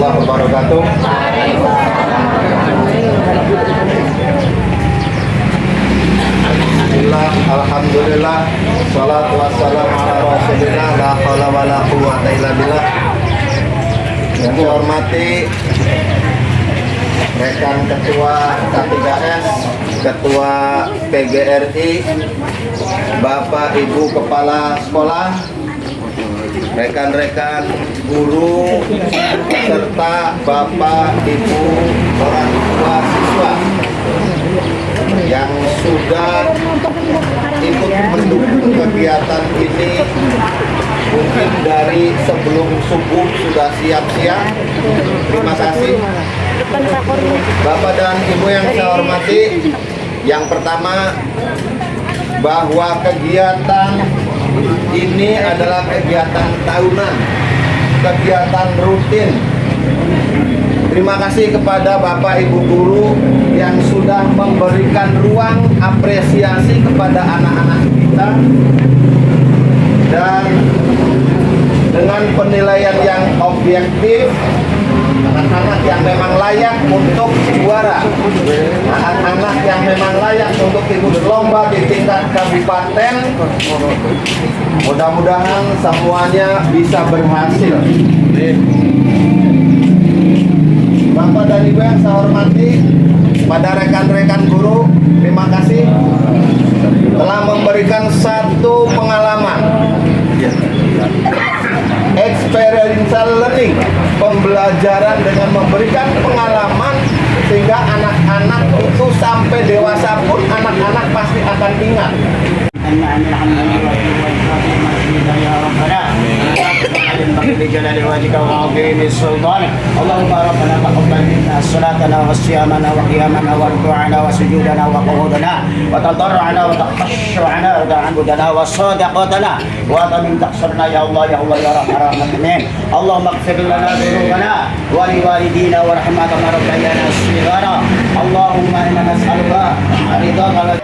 warahmatullahi wabarakatuh. Bismillah, alhamdulillah, salatu wassalamu ala rasulillah, la haula wala quwwata illa billah. Yang saya hormati rekan Ketua K3S, Ketua PGRI, Bapak Ibu Kepala Sekolah, rekan-rekan guru, serta Bapak Ibu orang tua siswa yang sudah ikut mendukung kegiatan ini. Mungkin dari sebelum subuh sudah siap-siap. Terima kasih Bapak dan Ibu yang saya hormati. Yang pertama, bahwa kegiatan ini adalah kegiatan tahunan, kegiatan rutin. Terima kasih kepada Bapak Ibu guru yang sudah memberikan ruang apresiasi kepada anak-anak kita, dan dengan penilaian yang objektif, anak-anak yang memang layak untuk juara, anak-anak yang memang layak untuk ikut lomba di tingkat kabupaten. Mudah-mudahan semuanya bisa berhasil. Bapak dan Ibu yang saya hormati, pada rekan-rekan guru, terima kasih telah memberikan satu pengalaman experiential learning, pembelajaran dengan memberikan pengalaman, sehingga anak-anak itu sampai dewasa pun anak-anak pasti akan ingat. بجلال وجهك وعظيم سلطانك اللهم ربنا تقبل منا صلاتنا وصيامنا وقيامنا وركوعنا وسجودنا وقعودنا وتضرعنا وتخشعنا وتعبدنا وصدقتنا ومن تقصرنا يا الله يا الله يا رحمن الرحيم. اللهم اغفر لنا ذنوبنا ولوالدينا وارحمنا كما ربيانا صغارا. اللهم انا نسالك رضاك.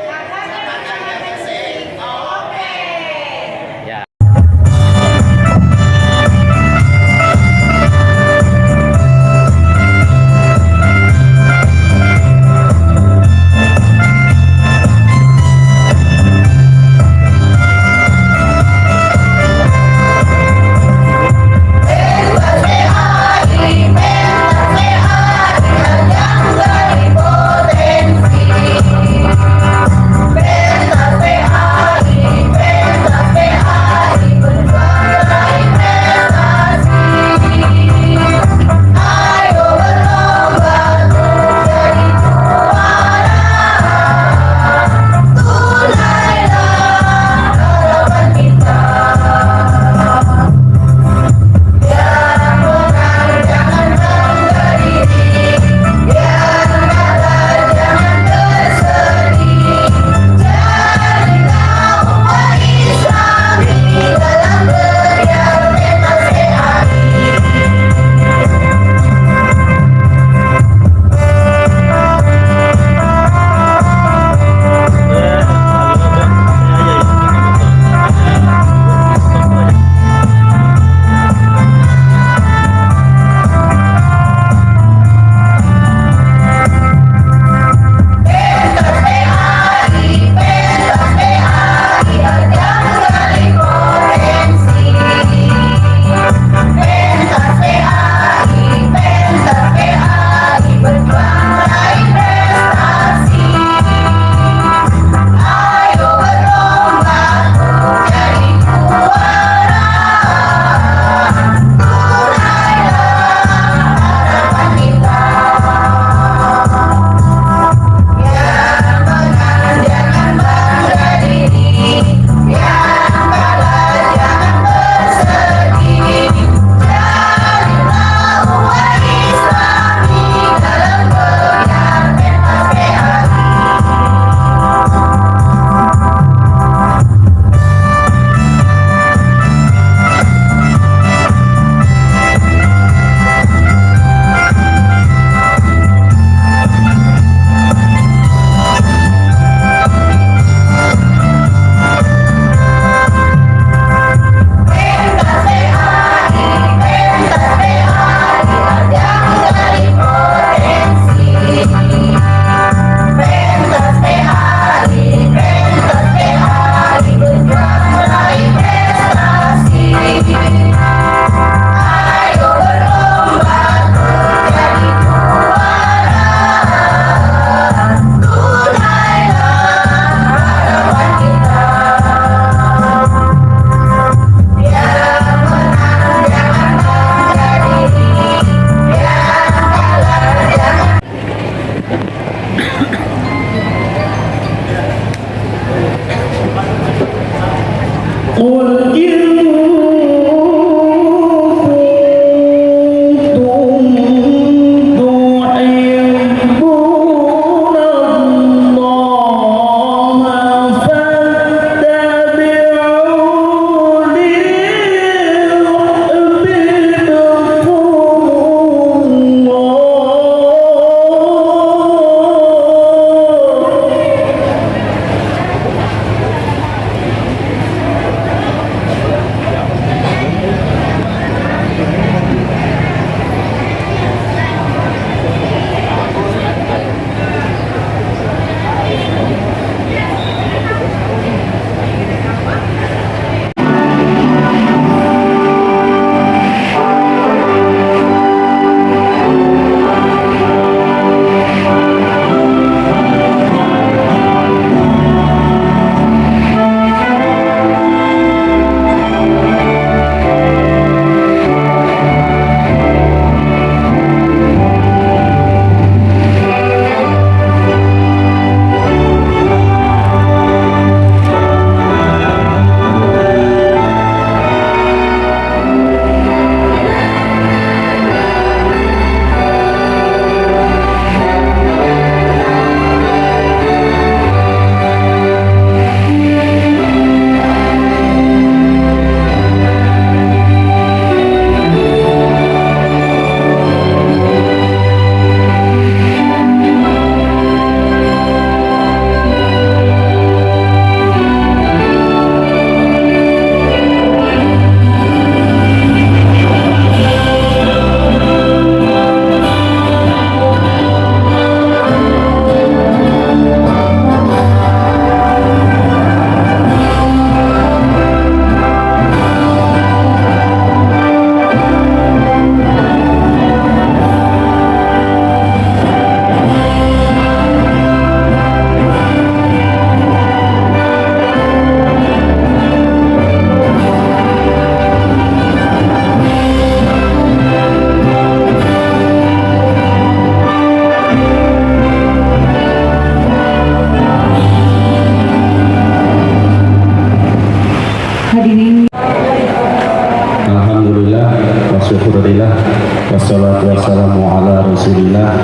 ala Rasulillah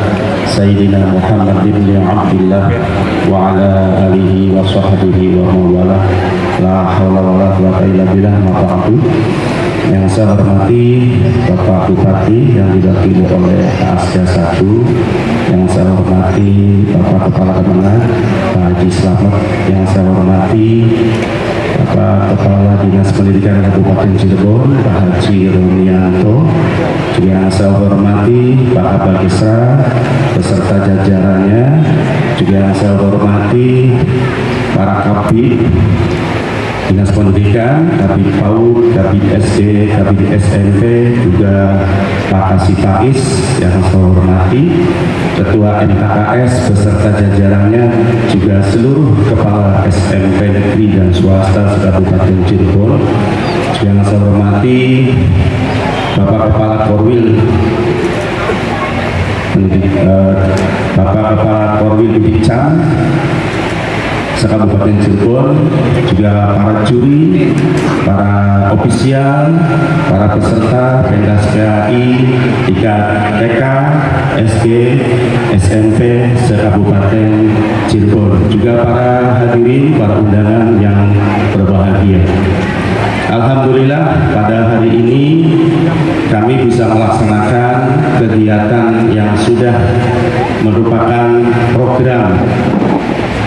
Sayyidina Muhammad ibn Abdillah wa ala alihi wa sahbihi wa mawala. La hawla wa la quwwata illa billah. Ma'ba'du. Yang saya hormati Bapak Bupati yang diwakili oleh Asda 1, yang saya hormati Bapak Kepala Kemenang Pak Haji Slamet, yang saya hormati Bapak Kepala Dinas Pendidikan Kabupaten Cirebon Pak Haji Ronianto, juga yang saya hormati Pak Kabag Isra beserta jajarannya, juga yang saya hormati para kabid Dinas Pendidikan, Kabid PAUD, Kabid SD, Kabid SMP, juga Pak Kasih Pais yang saya hormati, Ketua MKKS beserta jajarannya, juga seluruh kepala SMP negeri dan swasta Kabupaten Cirebon, juga yang saya hormati Bapak Kepala Korwil, Bapak Kepala Korwil Bicam Kabupaten Cirebon, juga para juri, para ofisial, para peserta pentas PAI tingkat TK, SD, SMP se-Kabupaten Cirebon, juga para hadirin, para undangan yang berbahagia. Alhamdulillah pada hari ini kami bisa melaksanakan kegiatan yang sudah merupakan program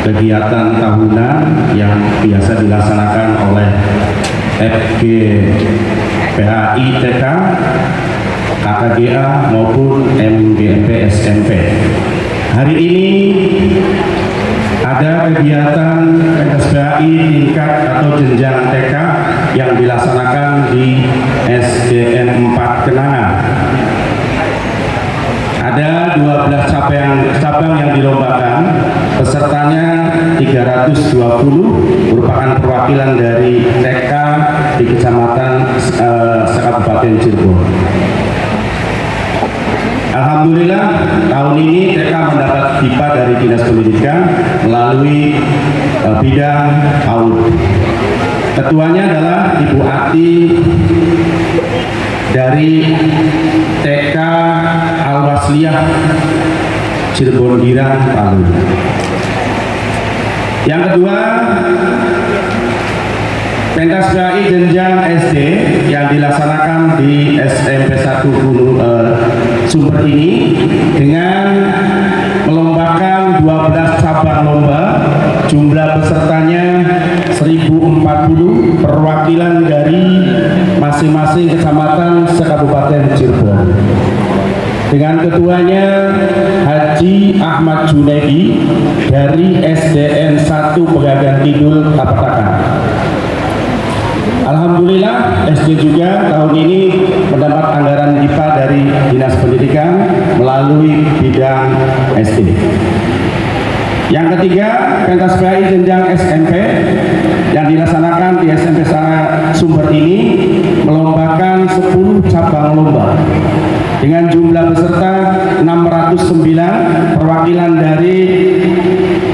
kegiatan tahunan yang biasa dilaksanakan oleh FG PAI TK, KKGA maupun MGMP SMP. Hari ini ada kegiatan pentas PAI tingkat atau jenjang TK yang dilaksanakan di SDN 4 Kenanga. Ada 12 cabang yang dilombakan, pesertanya 320, merupakan perwakilan dari TK di Kecamatan Kabupaten Cirebon. Alhamdulillah tahun ini TK mendapat pipa dari Dinas Pendidikan melalui bidang PAUD. Ketuanya adalah Ibu Ati dari TK Al-Wasliyah Cirebon Girang, Palu. Yang kedua, pentas PAI jenjang SD yang dilaksanakan di SMP 1 Sumber ini dengan melombakan 12 cabang lomba, jumlah pesertanya 1040, perwakilan dari masing-masing kecamatan se-Kabupaten Cirebon. Dengan ketuanya Haji Ahmad Junaidi dari SDN 1 Pegagan Kidul Kapetakan. Alhamdulillah SD juga tahun ini mendapat anggaran IPA dari Dinas Pendidikan melalui bidang SD. Yang ketiga, pentas PAI jenjang SMP yang dilaksanakan di SMP Sumber ini melombakan 10 cabang lomba dengan jumlah peserta 609, perwakilan dari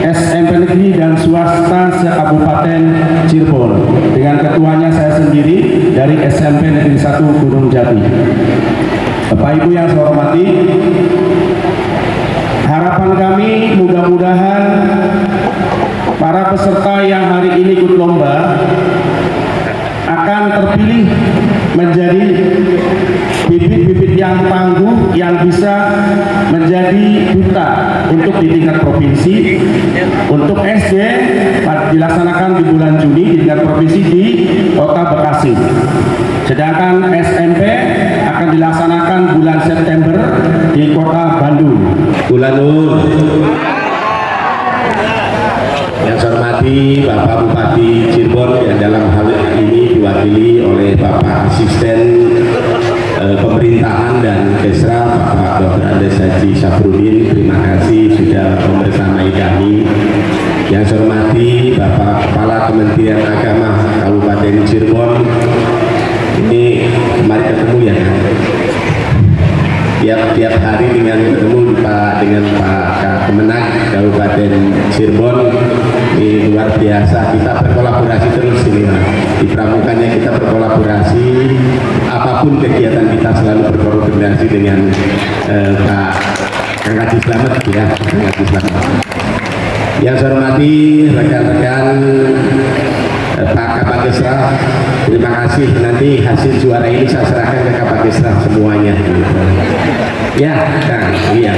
SMP negeri dan swasta se-Kabupaten Cirebon. Dengan ketuanya saya sendiri dari SMP Negeri 1 Gunung Jati. Bapak Ibu yang saya hormati, harapan kami mudah-mudahan para peserta yang hari ini ikut lomba akan terpilih menjadi bibit-bibit yang tangguh yang bisa menjadi duta untuk di tingkat provinsi. Untuk SD dilaksanakan di bulan Juni di tingkat provinsi di Kota Bekasi. Sedangkan SMP akan dilaksanakan bulan September di Kota Bandung. Kulanur. Yang saya hormati Bapak Bupati Cirebon yang dalam hal ini diwakili oleh Bapak Asisten Pemerintahan dan Kesra Bapak Dr. Andes Haji Syafruddin, terima kasih sudah membersamai kami. Yang saya hormati Bapak Kepala Kementerian Agama Kabupaten Cirebon, ini kemarin ketemu ya kan? Tiap hari ketemu dengan Pak Kemenag Kabupaten Cirebon, ini luar biasa. Kita berkolaborasi terus ini, di pramukannya kita berkolaborasi. Apapun apapun kegiatan kita selalu berkoordinasi dengan Pak Kang Haji Slamet ya, Kang Haji Slamet. Yang saya hormati rekan-rekan Pak Kapakesra, terima kasih. Nanti hasil juara ini saya serahkan ke Kapakesra semuanya. Ya, Kang, iya.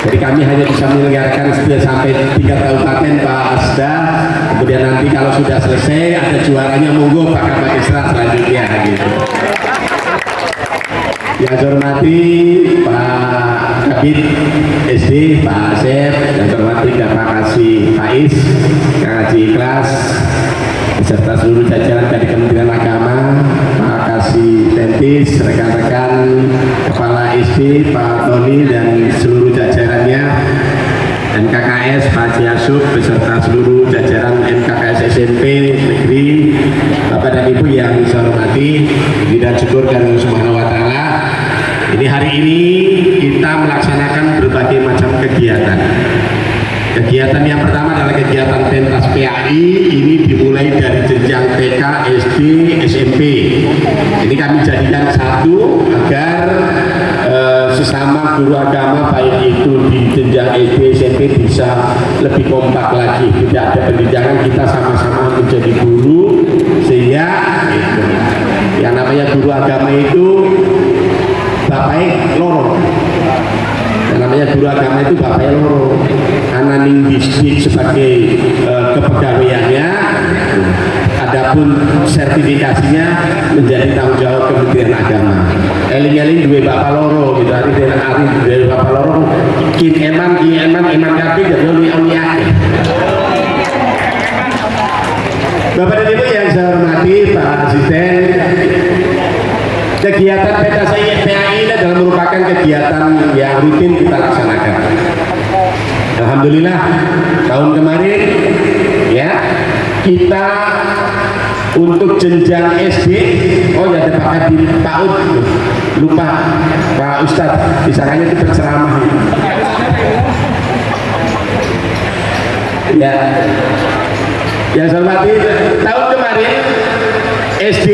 Jadi kami hanya bisa menyelenggarakan sampai 3 kabupaten Pak Asda. Kemudian nanti kalau sudah selesai ada juaranya, monggo Pak Kapakesra selanjutnya gitu. Yang saya hormati Pak Kabid SD, Pak Asep, yang saya hormati Pak Kasih Faiz, Kang Haji Ikhlas, beserta seluruh jajaran dari Kementerian Agama, Pak Kasih Tentis, rekan-rekan Kepala SD, Pak Tony dan seluruh jajarannya, NKKS, Pak Ciasub, beserta seluruh jajaran NKKS SMP Negeri, Bapak dan Ibu yang saya hormati, dan syukur karena Subhanahu wa Ta'ala. Ini hari ini kita melaksanakan berbagai macam kegiatan. Kegiatan yang pertama adalah kegiatan pentas PAI. Ini dimulai dari jenjang TK, SD, SMP. Ini kami jadikan satu agar sesama guru agama baik itu di jenjang SD, SMP bisa lebih kompak lagi. Tidak ada pendidikan, kita sama-sama menjadi guru sehingga yang namanya guru agama itu bapaknya loro. Yang namanya guru agama itu bapaknya loro. Ananing bisnis sebagai kepegawaiannya, adapun sertifikasinya menjadi tanggung jawab Kementerian Agama. Eling-eling duwe bapak loro gitu, arti duwe bapak loro. Kin eman kabeh jadi oli akeh. Bapak dan Ibu yang saya hormati, Pak Asisten, kegiatan pentas PAI ini adalah merupakan kegiatan yang rutin kita laksanakan. Alhamdulillah tahun kemarin ya kita untuk jenjang SD, oh ya ada Pak Adi, Pak Ud, lupa Pak Ustadz, disangkanya itu berceramah. Ya, yang saya hormati, tahun kemarin SD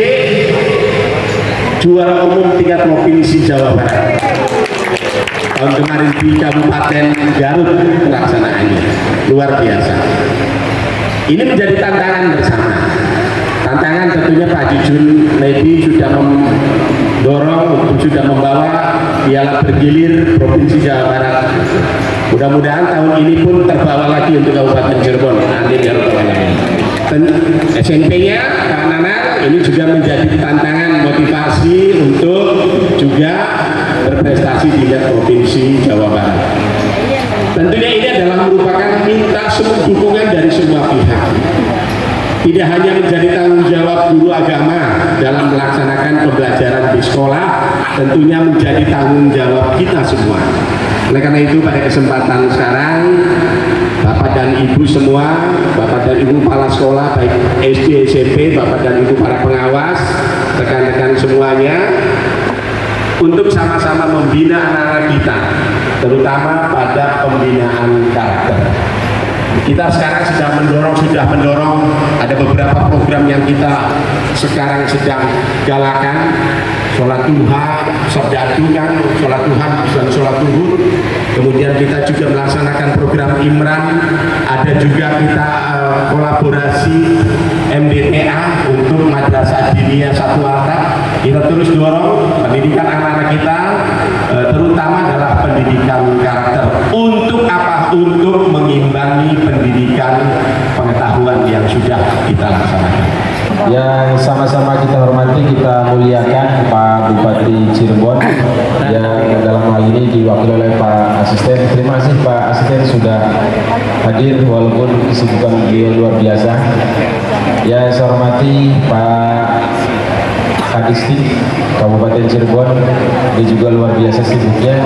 juara umum tingkat provinsi Jawa Barat. Tahun kemarin di Kabupaten Garut pelaksanaannya luar biasa. Ini menjadi tantangan bersama. Tantangan tentunya Pak Jujun Lady sudah mendorong, sudah membawa piala bergilir provinsi Jawa Barat. Mudah-mudahan tahun ini pun terbawa lagi untuk Kabupaten Cirebon. Amin ya rabbal alamin. SMP-nya Pak Nana ini juga menjadi tantangan motivasi untuk juga berprestasi di provinsi Jawa Barat. Tentunya ini adalah merupakan minta semua dukungan dari semua pihak. Tidak hanya menjadi tanggung jawab guru agama dalam melaksanakan pembelajaran di sekolah, tentunya menjadi tanggung jawab kita semua. Oleh karena itu pada kesempatan sekarang, Bapak dan Ibu semua, Bapak dan Ibu kepala sekolah baik SD, SMP, Bapak dan Ibu para pengawas, rekan-rekan semuanya, untuk sama-sama membina anak-anak kita, terutama pada pembinaan karakter. Kita sekarang sudah mendorong ada beberapa program yang kita sekarang sedang galakan. Sholat duha, sabdatu kan, sholat duha dan sholat duhur. Kemudian kita juga melaksanakan program Imran. Ada juga kita kolaborasi MDTA untuk Madrasah Diniyah Satu Atap. Kita terus dorong pendidikan anak-anak kita, terutama adalah pendidikan karakter. Untuk apa? Untuk mengimbangi pendidikan pengetahuan yang sudah kita laksanakan. Yang sama-sama kita hormati, kita muliakan Pak Bupati Cirebon yang dalam hal ini diwakili oleh Pak Asisten. Terima kasih Pak Asisten sudah hadir walaupun kesibukan beliau luar biasa. Yang saya hormati Pak Kadisti Kabupaten Cirebon, dia juga luar biasa sibuknya.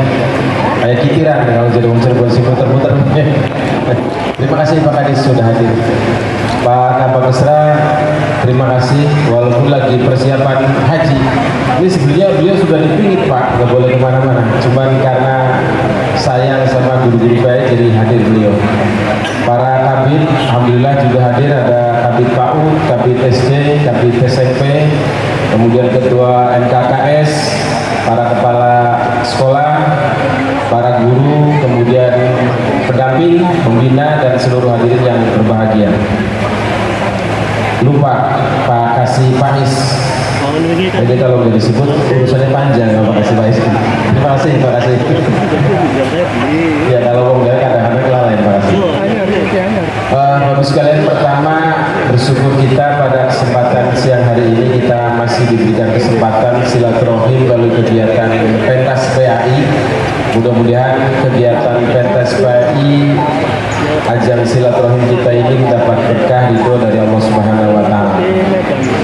Kayak kitiran kalau Cirebon sibuk muter-muter. Terima kasih Pak Kadis sudah hadir. Pak Kapakesra, terima kasih walaupun lagi persiapan haji. Ini sebenarnya beliau sudah dipingit Pak, nggak boleh kemana-mana. Cuman karena sayang sama guru-guru baik jadi hadir beliau. Para kabit, alhamdulillah juga hadir, ada kabit PAUD, kabit SD, kabit SMP, kemudian ketua MKKS, para kepala sekolah, para guru, kemudian pendamping, pembina, dan seluruh hadirin yang berbahagia. Lupa Pak Kasih Pais. Jadi kalau udah disebut urusannya panjang Pak Kasih Pais. Terima kasih Pak Kasih. Ya kalau mau kadang-kadang kelalaian Pak Kasih. Bapak sekalian, pertama bersyukur kita pada kesempatan siang hari ini kita masih diberikan kesempatan silaturahim melalui kegiatan Pentas PAI. Mudah-mudahan kegiatan Pentas PAI, ajang silaturahim kita ini mendapat berkah itu dari Allah Subhanahu wa Ta'ala.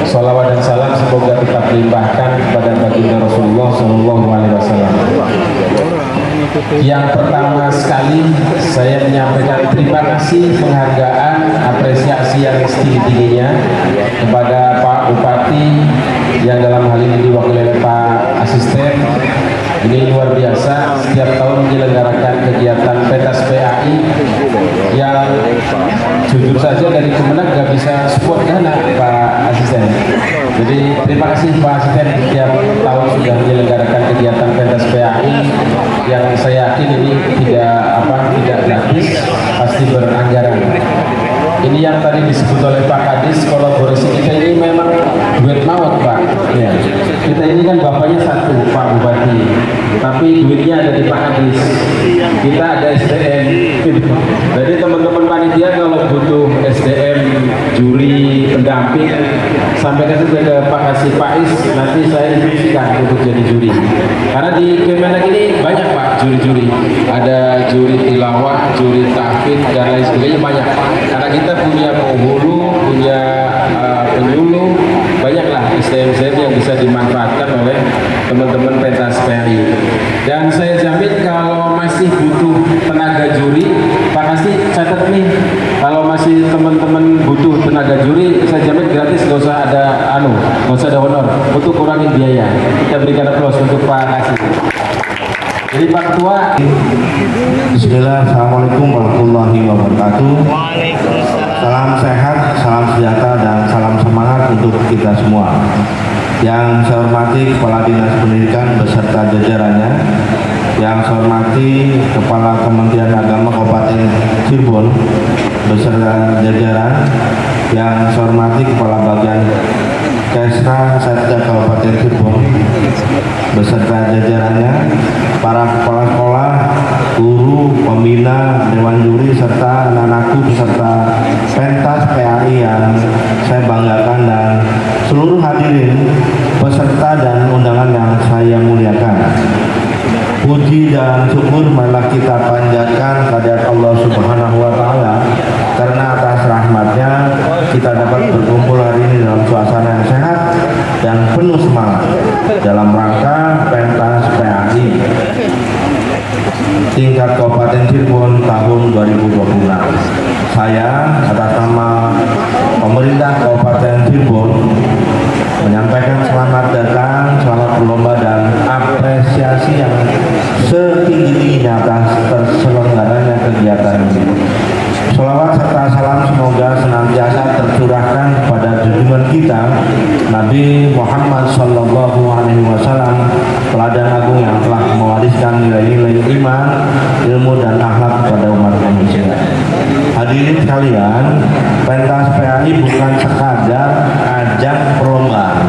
Salawat dan salam semoga tetap dilimpahkan kepada baginda Rasulullah Shallallahu Alaihi Wasallam. Yang pertama sekali saya menyampaikan terima kasih, penghargaan, apresiasi yang setinggi-tingginya kepada Pak Bupati yang dalam hal ini diwakili oleh Pak Asisten. Ini luar biasa, setiap tahun menyelenggarakan kegiatan Pentas PAI yang jujur saja dari Kemenag gak bisa support dana Pak Asisten. Jadi terima kasih Pak Asisten, setiap tahun sudah menyelenggarakan kegiatan Pentas PAI yang saya yakin ini tidak gratis, pasti beranggaran. Ini yang tadi disebut oleh Pak Kadis, kolaborasi kita ini memang duit maut Pak. Ya. Kita ini kan bapaknya satu Pak Bupati, tapi duitnya ada di Pak Kadis. Kita ada SDM. Jadi teman-teman panitia kalau butuh SDM, juri, pendamping, sampaikan saja ke Pak Kasih Pais, nanti saya instruksikan untuk jadi juri. Karena di Kemenag ini banyak Pak juri-juri, ada juri tilawah, juri tahfidz dan lain sebagainya banyak. Karena kita punya penghulu, punya penyuluh, banyaklah SDM yang bisa dimanfaatkan oleh teman-teman Pentas PAI. Dan saya jamin kalau masih butuh tenaga juri, Pak Kasih catat nih, kalau masih teman-teman butuh tenaga juri, saya jamin gratis, nggak usah ada nggak usah ada honor, untuk kurangin biaya. Kita berikan aplaus untuk Pak Kasih. Jadi Pak Ketua. Bismillah, Assalamualaikum warahmatullahi wabarakatuh. Salam sehat, salam sejahtera, dan salam semangat untuk kita semua. Yang saya hormati Kepala Dinas Pendidikan beserta jajarannya, yang saya hormati Kepala Kementerian Agama Kabupaten Cirebon beserta jajaran, yang saya hormati Kepala Bagian Kesra Setda Kabupaten Cirebon beserta jajarannya, para kepala sekolah, guru, pembina, dewan juri, serta anak-anakku beserta Pentas PAI yang saya banggakan, dan seluruh hadirin peserta dan undangan yang saya muliakan. Puji dan syukur marilah kita panjatkan kehadirat Allah Subhanahu wa Ta'ala, karena atas rahmatnya kita dapat berkumpul hari ini dalam suasana yang sehat dan penuh semangat dalam rangka Pentas PAI tingkat Kabupaten Cirebon tahun 2026. Saya atas nama pemerintah Kabupaten Cirebon menyampaikan selamat datang, selamat berlomba, dan apresiasi yang setinggi-tingginya atas terselenggaranya kegiatan ini. Sholawat serta salam semoga senantiasa tercurahkan kepada junjungan kita Nabi Muhammad Sallallahu Alaihi Wasallam, teladan agung yang telah mewariskan nilai-nilai iman, ilmu, dan akhlak kepada umat manusia. Hadirin sekalian, Pentas PAI bukan sekadar ajang perlombaan.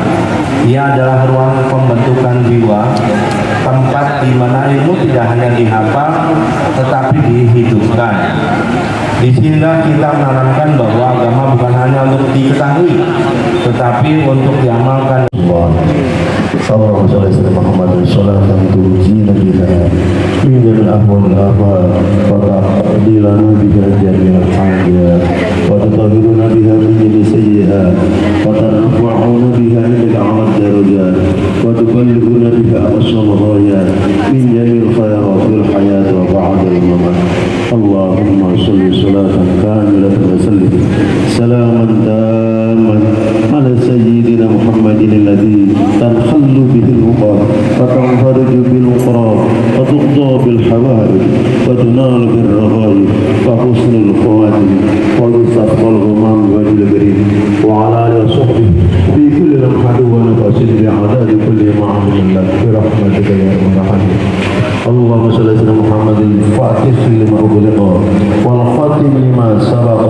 Ia adalah ruang pembentukan jiwa, tempat di mana ilmu tidak hanya dihafal tetapi dihidupkan. Di sinilah kita menanamkan bahwa agama bukan hanya untuk diketahui tetapi untuk diamalkan. Allahumma shalli ala Muhammad sholatan tujina biha min jamil ahwal al-afat wa ta'dilana biha jami'al hajat wa tutahhiruna biha min jami'i sayyi'at wa tarfa'una biha ila a'la darajat wa tuballighuna biha aqsal ghayat min jami'il khairat fil hayat wa ba'da al-mamat. Allahumma shalli salatan kamilatan wa sallim salaman tamman ala sayyidina Muhammadin alladhi tanhallu bihi al-uqad wa tanfariju bil uqrab wa tuqda bil hawaib wa tunalu bil raghaib wa husnul khawatim wa yusafal ghamam wa jil karim wa ala alihi wa sahbihi fi kulli لمحة ونفسد بعدد كل معامل لك برحمتك يا أرحم الراحمين. اللهم صل على محمد الفاتح لما أغلق والخاتم لما سبق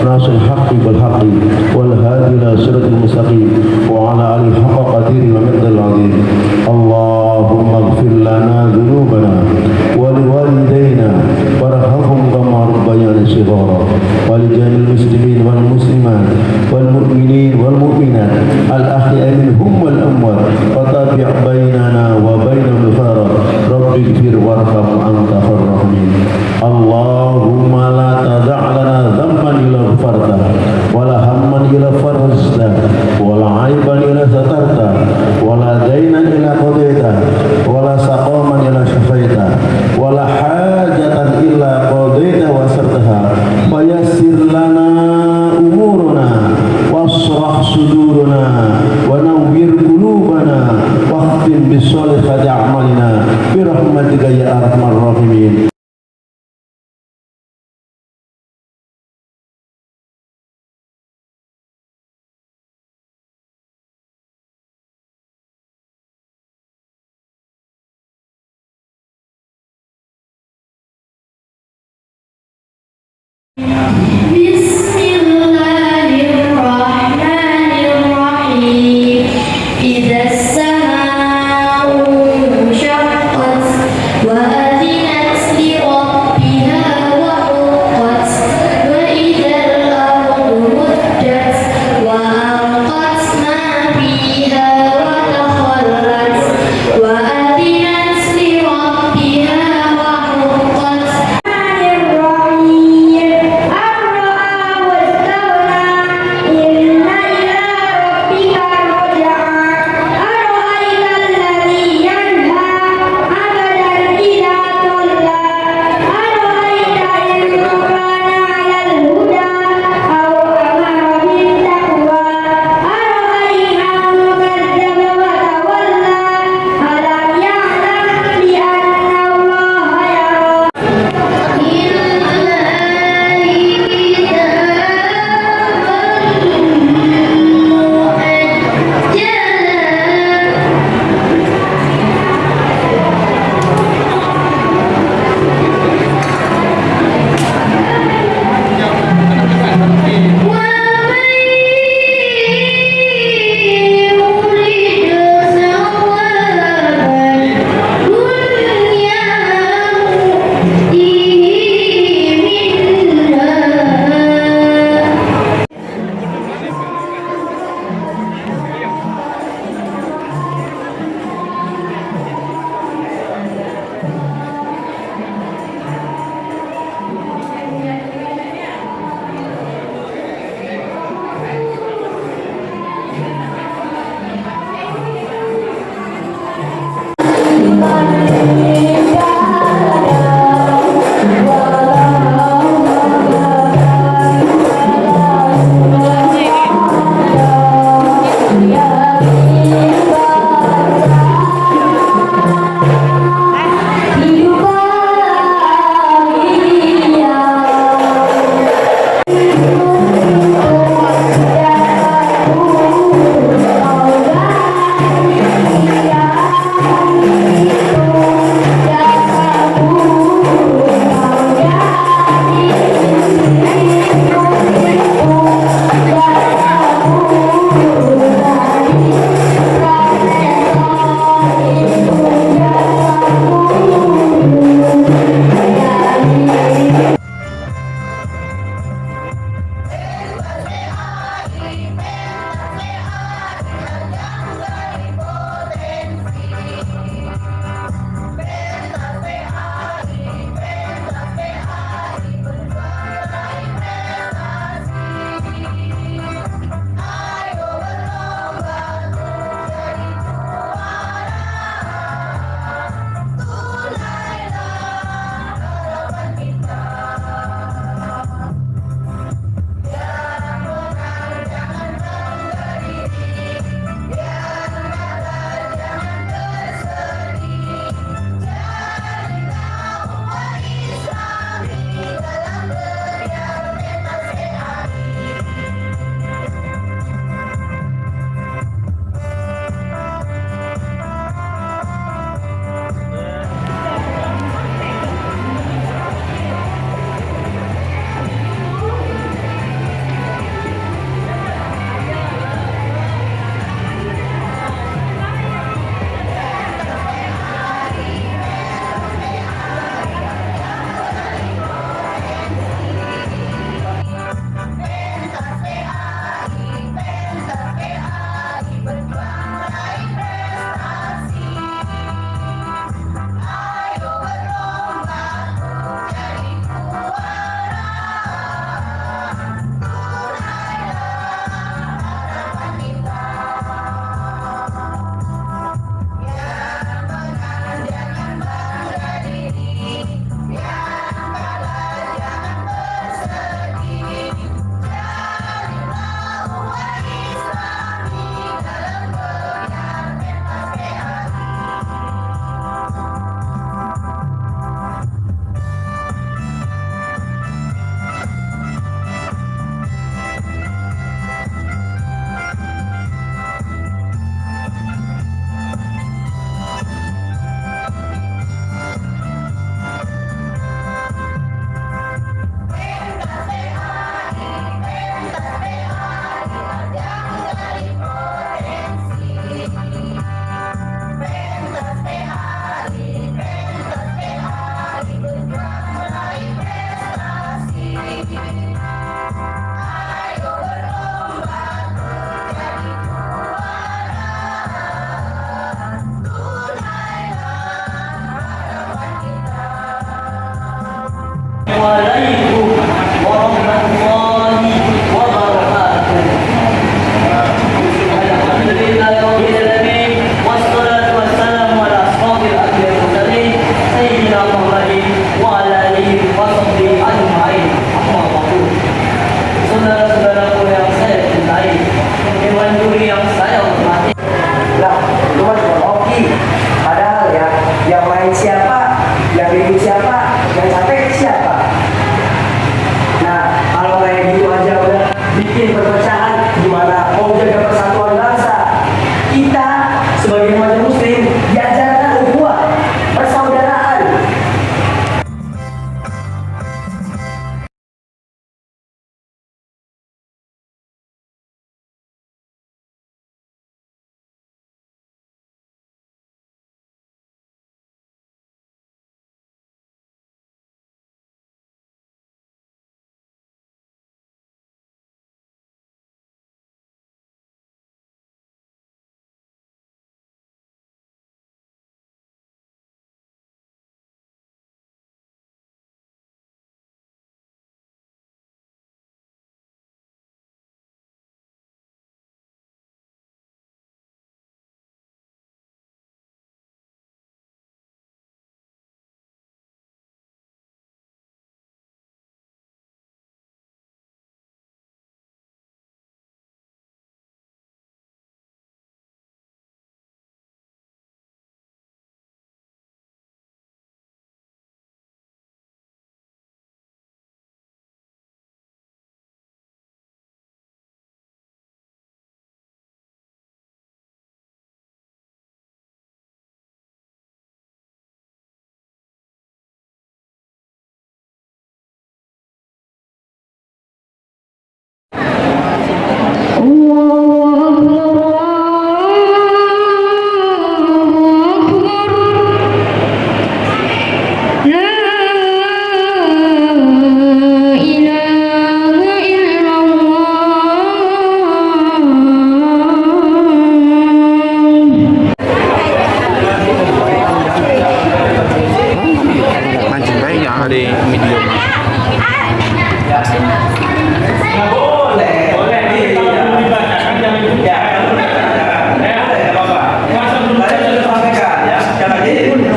ناصر الحق بالحق والهادي إلى صراط المستقيم وعلى آله حق قدير ومقدار العظيم. اللهم اغفر لنا ذنوبنا ولوالدينا وارحمهم كما ربيانا صغارا ولجميع المسلمين والمسلمات والمؤمنين والمؤمنات الأحياء منهم والأموات وتابع بيننا وبينهم الفرق. رب اغفر وارحم أنت خير الراحمين. اللهم لا تدع لنا ذنبا إلا غفرته ولا هما إلا فرجته ولا عيبا إلا سترته ولا دينا إلا قضيته ولا سقاما إلا شفيته ولا حاجة إلا قضيته وسرتها ويسر لنا أمورنا واشرح صدورنا ونور قلوبنا واختم بالصالحات أعمالنا برحمتك يا أرحم الراحمين. Bismillahirrahmanirrahim. Idza as-samaa'u inshaqqat wa adhinat li rabbiha wa huqqat wa idzal ardu muddat wa alqat ma fiha wa takhallat wa adhinat li rabbiha wa huqqat. Ar-Rahman Assalamualaikum warahmatullahi wabarakatuh. Alhamdulillahirabbil alamin wassalatu wassalamu ala asrofil anbiya'i wal mursalin sayyidina Muhammadin wa ala alihi wa sahbihi ajma'in. Amma ba'du. Saudara-saudaraku yang saya cintai, Dewan Juri yang saya hormati. Lah, itu mah cuma hoki. Padahal ya, yang main siapa, yang ikut siapa, yang capek siapa. Nah, kalau kayak gitu aja udah bikin perpecahan, gimana mau jaga persatuan bangsa? Kita sebagai umat muslim diajarkan ukhuwah, persaudaraan. Mancing baik yang ada medium.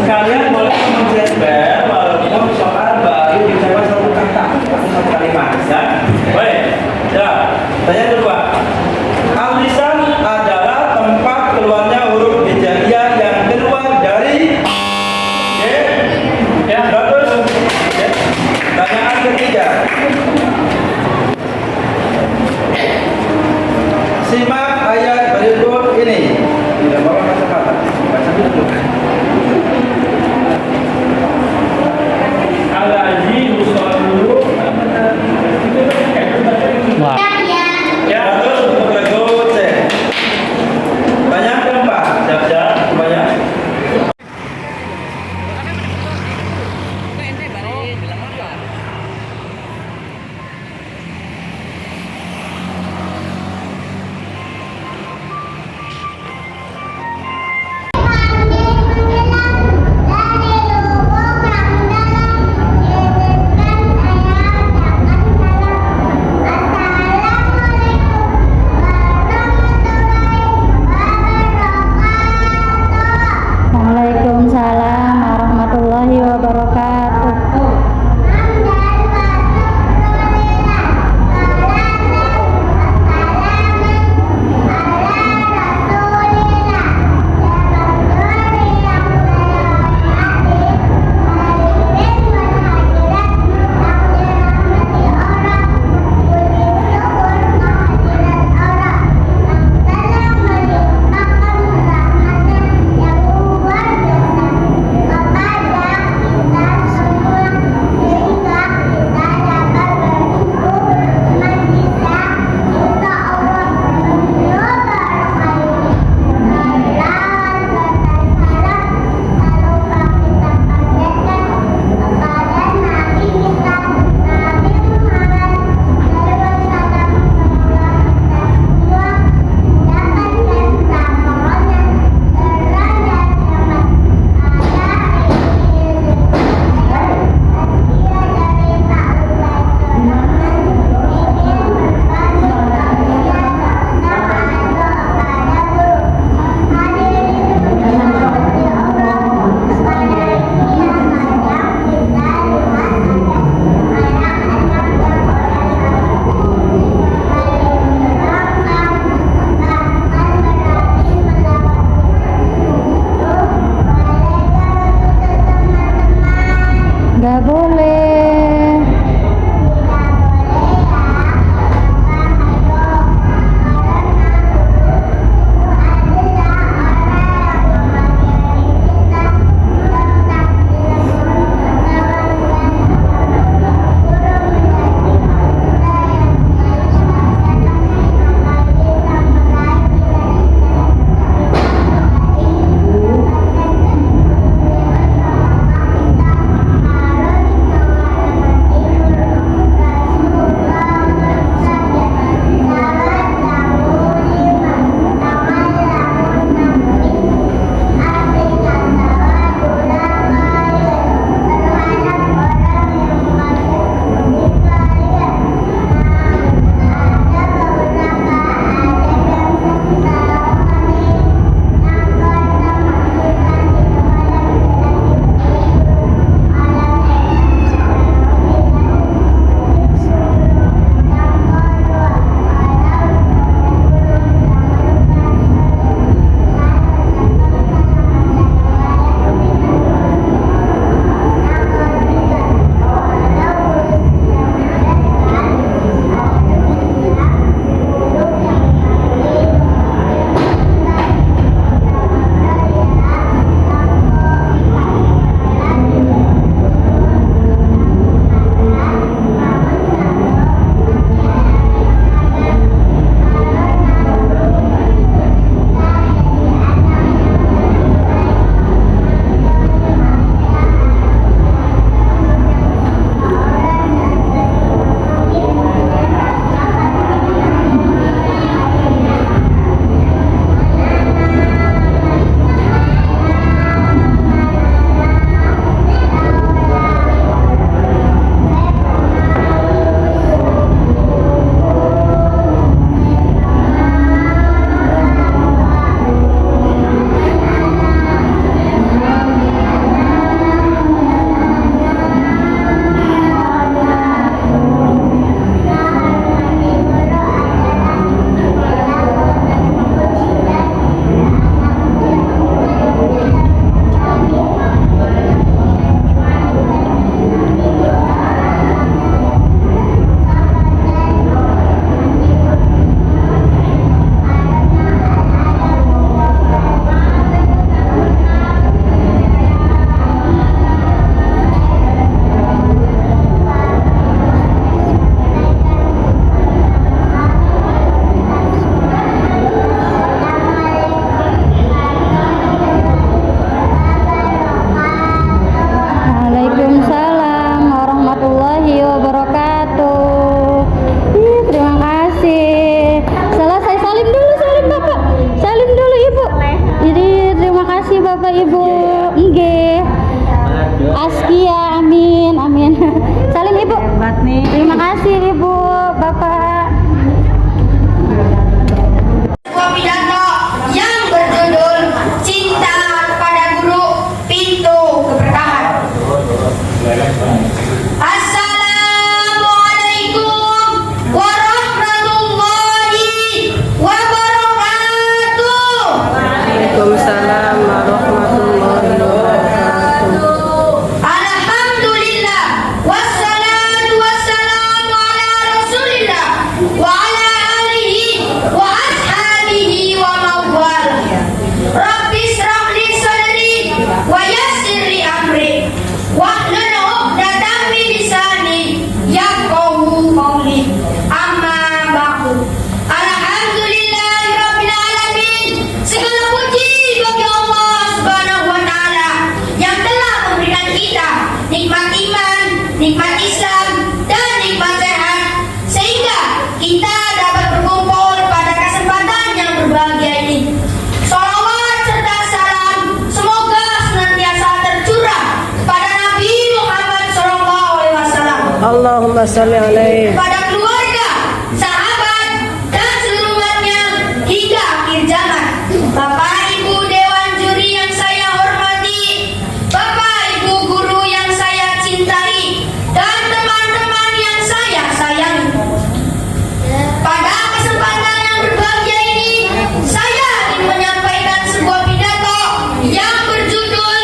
Kalian boleh menulis bel walaupun soal baru bicara satu kata satu kalimat ya. Baik. Ya. Tanya kedua. Al-lisan adalah tempat keluarnya huruf hijaiyah yang keluar dari ya. Bagus. Ya. Pertanyaan ketiga. nikmat Islam, dan nikmat sehat, sehingga kita dapat berkumpul pada kesempatan yang berbahagia ini. Sholawat serta salam semoga senantiasa tercurah pada Nabi Muhammad SAW, Allahumma salli alaihi. pada keluarga, sahabat, dan seluruh umatnya hingga akhir zaman. Bapak Ibu Dewan Juri yang saya hormati, Bapak Ibu Guru yang saya cintai, dan teman-teman yang saya sayangi. Pada kesempatan yang berbahagia ini, saya ingin menyampaikan sebuah pidato yang berjudul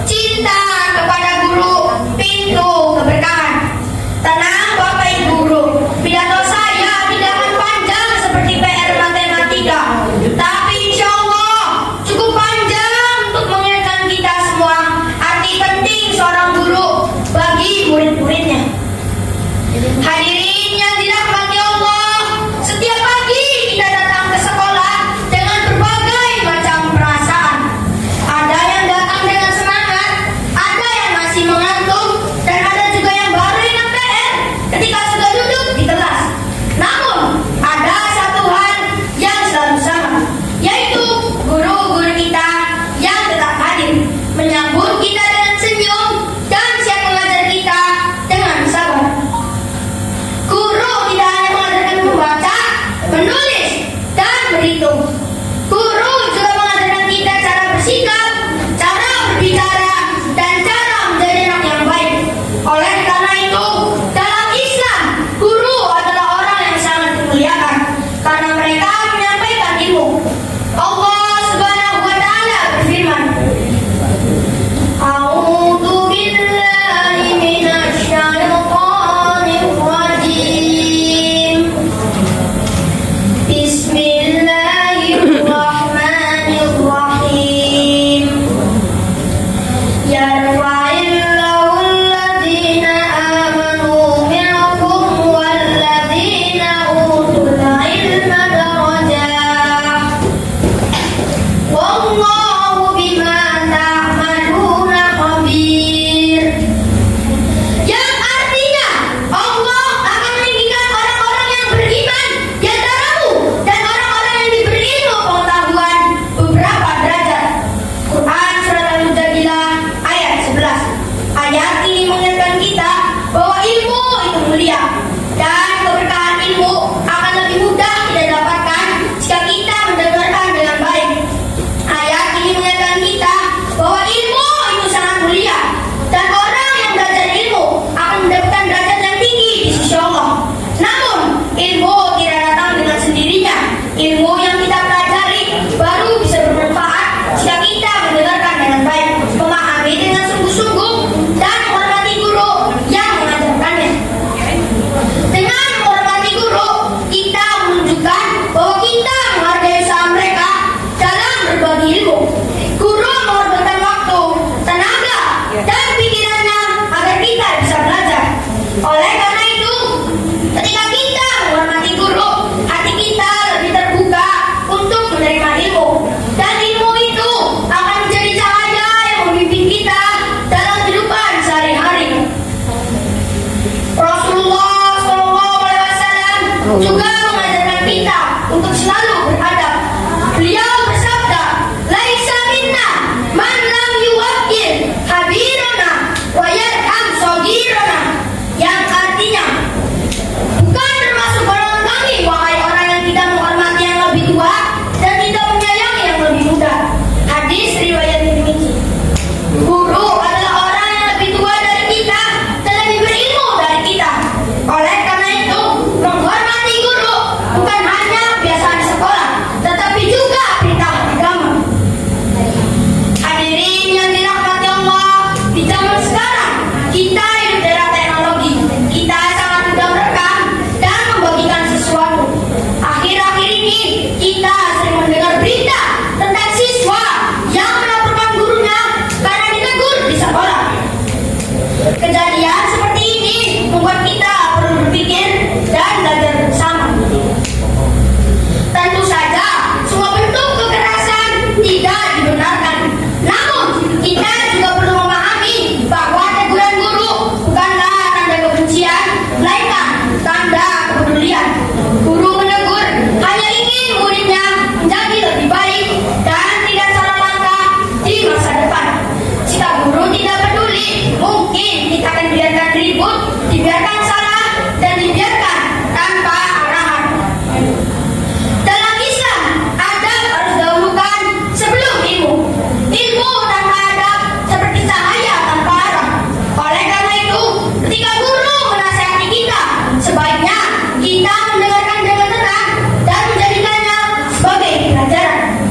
Cinta kepada Guru, Pintu Keberkahan. Tenang Bapak Ibu Guru, pidato saya tidak akan panjang seperti PR matematika, tapi insya Allah cukup panjang untuk mengingatkan kita semua arti penting seorang guru bagi murid-muridnya. Hadirin yang dirahmati Allah, setiap pagi kita datang ke sekolah dengan berbagai macam perasaan. Ada yang datang dengan semangat, ada yang masih mengantuk, dan ada juga yang baru ingat PR ketika sudah duduk di kelas. Namun, ada satu hal yang selalu sama, yaitu guru-guru kita yang tetap hadir, menyambut kita dengan senyum, dan siap mengajar kita dengan sabar. Guru tidak hanya mengajarkan membaca, menulis, dan berhitung. Guru juga mengajarkan kita cara bersikap, cara berbicara, dan cara menjadi anak yang baik. Oleh karena itu, dalam Islam, guru adalah orang yang sangat dimuliakan karena mereka menyampaikan ilmu. Allah Subhanahu wa Ta'ala berfirman, A'udzu billahi minasy syaithanir rajim. Bismillahirrahmanirrahim. Yarfa'illahu alladhina amanu minkum walladhina utul ilma darajat. Wallahu bima ta'maluna khabir. Yang artinya Allah akan meninggikan orang-orang yang beriman di antaramu dan orang-orang yang diberi ilmu pengetahuan beberapa derajat. Quran Surat Al-Mujadilah ayat 11. Ayat ini mengingatkan kita bahwa ilmu itu mulia dan keberkahan ilmu akan lebih mudah kita dapatkan jika kita mendengarkan dengan baik. Ayat ini mengingatkan kita bahwa ilmu itu sangat mulia dan orang yang belajar ilmu akan mendapatkan derajat yang tinggi di sisi Allah. Namun, ilmu tidak datang dengan sendirinya. Ilmu yang kita pelajari baru bisa bermanfaat jika kita mendengarkan dengan baik, memahami dengan sungguh-sungguh, dan menghormati guru yang mengajarkannya. Dengan menghormati guru, kita menunjukkan bahwa kita menghargai usaha mereka dalam berbagi ilmu. Guru mengorbankan waktu, tenaga, dan pikirannya agar kita bisa belajar. Oleh karena itu, ketika kita menghormati guru, hati kita lebih terbuka untuk menerima ilmu. Dan ilmu itu akan menjadi cahaya yang membimbing kita dalam kehidupan sehari-hari. Rasulullah SAW juga mengajarkan kita untuk selalu beradab. Beliau bersabda, "Laisa minna man lam yuwaqqir habirana wa yarham saghirana." Yang artinya, bukan termasuk golongan kami, wahai orang yang tidak menghormati yang lebih tua dan tidak menyayangi yang lebih muda. Hadis riwayat Tirmidzi. Guru adalah orang yang lebih tua dari kita dan lebih berilmu dari kita. Oleh karena itu, menghormati guru bukan hanya kebiasaan di sekolah, dibiarkan salah dan dibiarkan tanpa arahan. Dalam Islam, adab harus dahulukan sebelum ilmu. Ilmu tanpa adab seperti cahaya tanpa arah. Oleh karena itu, ketika guru menasihati kita, sebaiknya kita mendengarkan dengan tenang dan menjadikannya sebagai pelajaran.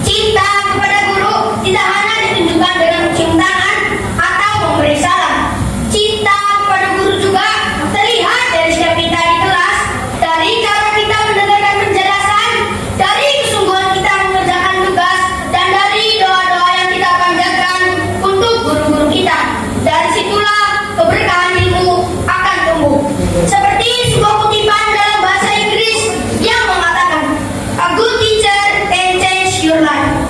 Cinta kepada guru tidak hanya ditunjukkan dengan mencium tangan atau memberi salam. Cinta kepada guru juga terlihat dari sikap kita di kelas, dari cara kita mendengarkan penjelasan, dari kesungguhan kita mengerjakan tugas, dan dari doa-doa yang kita panjatkan untuk guru-guru kita. Dari situlah keberkahan ilmu akan tumbuh. Seperti sebuah kutipan dalam bahasa Inggris yang mengatakan, "A good teacher can change your life."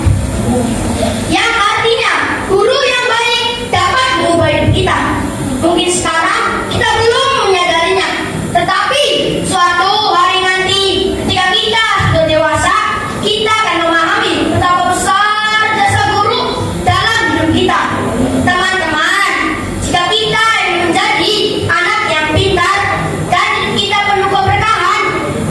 Yang artinya, guru yang baik dapat mengubah hidup kita. Mungkin sekarang kita belum menyadarinya, tetapi suatu hari nanti ketika kita sudah dewasa, kita akan memahami betapa besar jasa guru dalam hidup kita. Teman-teman, jika kita ingin menjadi anak yang pintar dan hidup kita penuh keberkahan,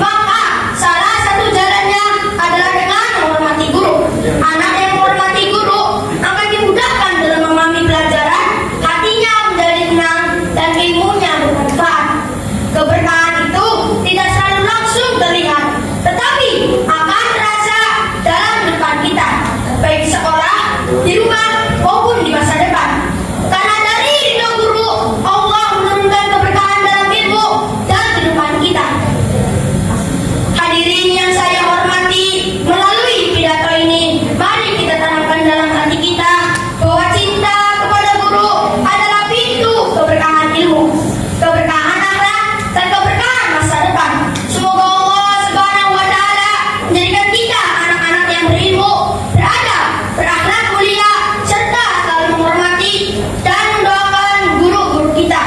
maka salah satu jalannya adalah dengan menghormati guru. Anak yang menghormati guru akan dimudahkan dalam memahami pelajaran, hatinya menjadi tenang dan ilmunya bermanfaat. Keberkahan itu tidak selalu langsung terlihat, tetapi akan terasa dalam depan kita, baik di sekolah, di rumah, maupun di masa depan. Karena dari ridho guru, Allah menurunkan keberkahan dalam ilmu dan kehidupan kita. Hadirin yang saya hormati, melalui pidato ini, mari kita tanamkan dalam hati kita bahwa cinta kepada guru adalah pintu keberkahan ilmu, keberkahan akhlak, dan keberkahan masa depan. Semoga Allah Subhanahu wa Ta'ala menjadikan kita anak-anak yang berilmu, beradab, berakhlak mulia, serta selalu menghormati dan mendoakan guru-guru kita.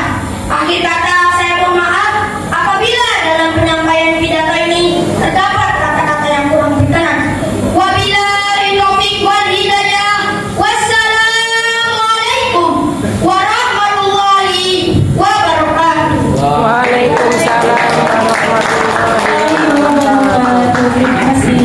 Akhir kata, saya mohon maaf apabila dalam penyampaian pidato ini terdapat kata-kata yang kurang berkenan. Wabillahi taufiq wal hidayah. Wassalamualaikum warahmatullahi wabarakatuh. Waalaikumsalam warahmatullahi wabarakatuh. Terima kasih.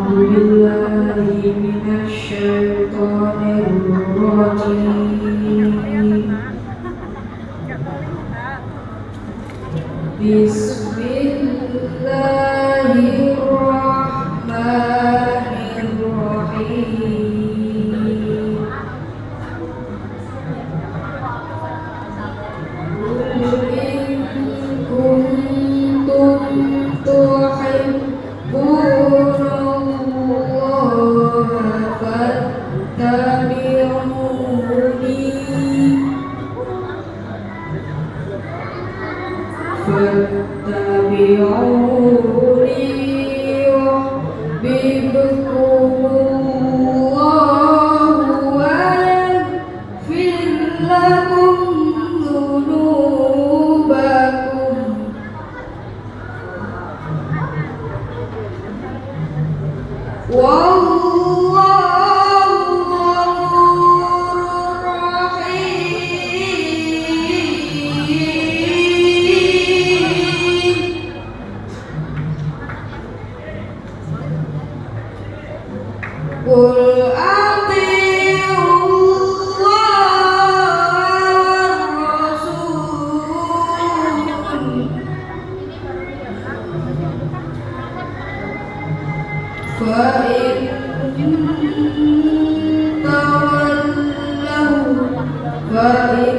بالله من الشيطان الرجيم. بسم الله الرحمن الرحيم. قل إن كنتم تحبون الله فاتبعوني يحببكم الله ويغفر لكم ذنوبكم. والله غفور رحيم. قل أطيعوا الله والرسول فإن تولوا فإن